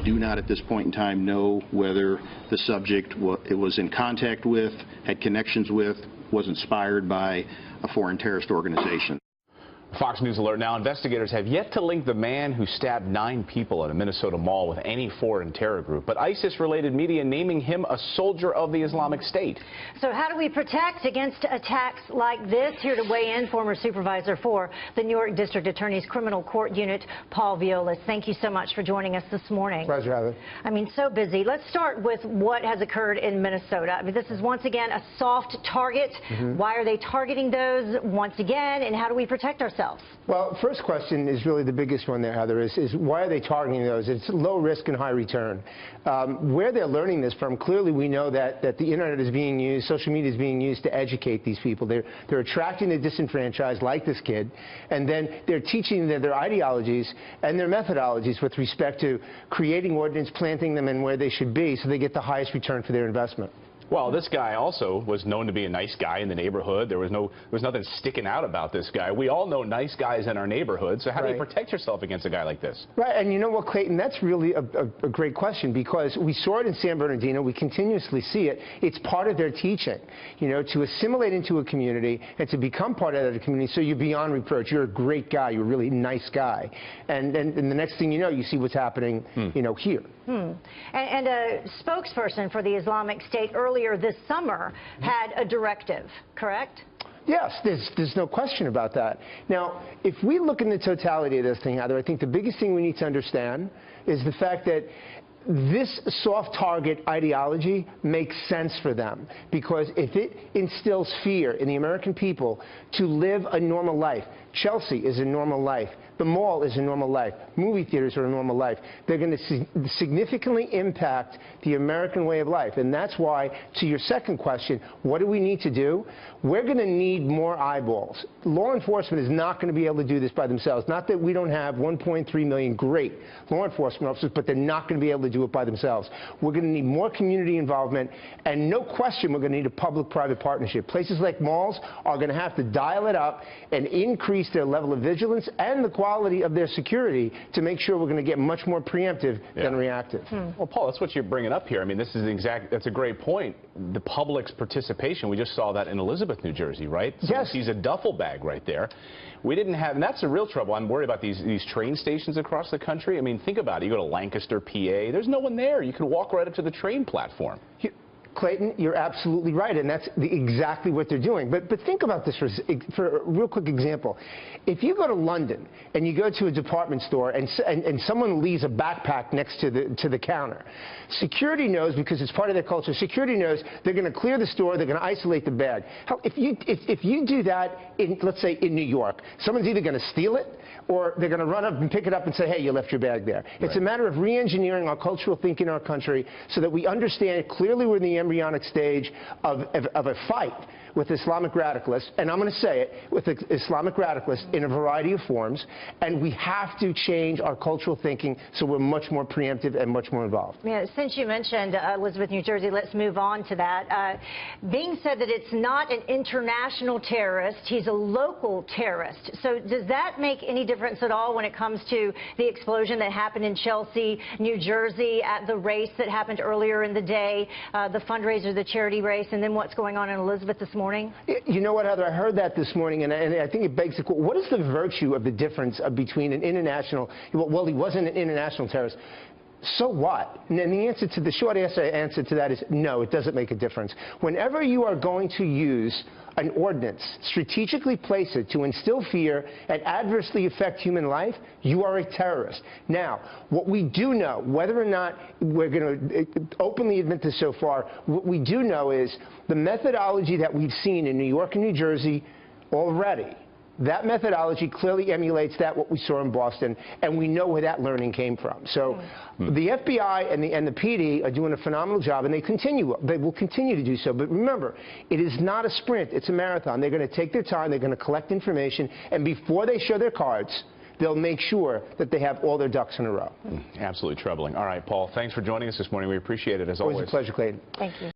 do not at this point in time know whether the subject was in contact with, had connections with, was inspired by a foreign terrorist organization. Fox News alert now. Investigators have yet to link the man who stabbed 9 people at a Minnesota mall with any foreign terror group, but ISIS-related media naming him a soldier of the Islamic State. So how do we protect against attacks like this? Here to weigh in, former supervisor for the New York District Attorney's Criminal Court Unit, Paul Viollis. Thank you so much for joining us this morning. Pleasure, Heather. I mean, so busy. Let's start with what has occurred in Minnesota. I mean, this is once again a soft target. Why are they targeting those once again, and how do we protect ourselves? Well, first question is really the biggest one there, Heather, is why are they targeting those? It's low risk and high return. Where they're learning this from, clearly we know that the internet is being used, social media is being used to educate these people. They're attracting the disenfranchised, like this kid, and then they're teaching their ideologies and their methodologies with respect to creating ordinance, planting them in where they should be so they get the highest return for their investment. Well, this guy also was known to be a nice guy in the neighborhood. There was nothing sticking out about this guy. We all know nice guys in our neighborhood. So how do you protect yourself against a guy like this? Right, and you know what, Clayton, that's really a great question, because we saw it in San Bernardino. We continuously see it. It's part of their teaching, you know, to assimilate into a community and to become part of that community so you're beyond reproach. You're a great guy. You're a really nice guy. And the next thing you know, you see what's happening, you know, here. And a spokesperson for the Islamic State earlier this summer had a directive, correct? Yes, there's no question about that. Now, if we look in the totality of this thing, Heather, I think the biggest thing we need to understand is the fact that this soft target ideology makes sense for them, because if it instills fear in the American people to live a normal life, Chelsea is a normal life, the mall is a normal life, movie theaters are a normal life, they're going to significantly impact the American way of life. And that's why, to your second question, what do we need to do? We're going to need more eyeballs. Law enforcement is not going to be able to do this by themselves. Not that we don't have 1.3 million great law enforcement officers, but they're not going to be able to do it by themselves. We're going to need more community involvement, and no question we're going to need a public-private partnership. Places like malls are going to have to dial it up and increase their level of vigilance and the quality of their security to make sure we're going to get much more preemptive than reactive. Well, Paul, that's what you're bringing up here. I mean, that's a great point. The public's participation, we just saw that in Elizabeth, New Jersey, right? Someone sees a duffel bag right there. We didn't have, and that's the real trouble. I'm worried about these train stations across the country. I mean, think about it. You go to Lancaster, PA, there's no one there. You can walk right up to the train platform. Clayton, you're absolutely right, and that's exactly what they're doing. But think about this for a real quick example. If you go to London and you go to a department store and someone leaves a backpack next to the counter, security knows, because it's part of their culture, security knows they're going to clear the store, they're going to isolate the bag. If you do that, let's say in New York, someone's either going to steal it or they're going to run up and pick it up and say, hey, you left your bag there. It's a matter of re-engineering our cultural thinking in our country so that we understand clearly we're in the embryonic stage of a fight with Islamic radicalists, and I'm going to say it, with Islamic radicalists in a variety of forms, and we have to change our cultural thinking so we're much more preemptive and much more involved. Yeah, since you mentioned Elizabeth, New Jersey, let's move on to that. Being said that it's not an international terrorist, he's a local terrorist. So does that make any difference at all when it comes to the explosion that happened in Chelsea, New Jersey, at the race that happened earlier in the day, the fundraiser, the charity race, and then what's going on in Elizabeth this morning? You know what, Heather, I heard that this morning, and I think it begs the question, what is the virtue of the difference between an international, well, he wasn't an international terrorist. So what? And the answer to the short answer to that is no, it doesn't make a difference. Whenever you are going to use an ordinance, strategically place it to instill fear and adversely affect human life, you are a terrorist. Now, what we do know, whether or not we're going to openly admit this so far, what we do know is the methodology that we've seen in New York and New Jersey already, that methodology clearly emulates what we saw in Boston, and we know where that learning came from. So the FBI and the PD are doing a phenomenal job, and they will continue to do so. But remember, it is not a sprint, it's a marathon. They're going to take their time, they're going to collect information, and before they show their cards, they'll make sure that they have all their ducks in a row. Absolutely troubling. All right, Paul, thanks for joining us this morning. We appreciate it, as always. Always a pleasure, Clayton. Thank you.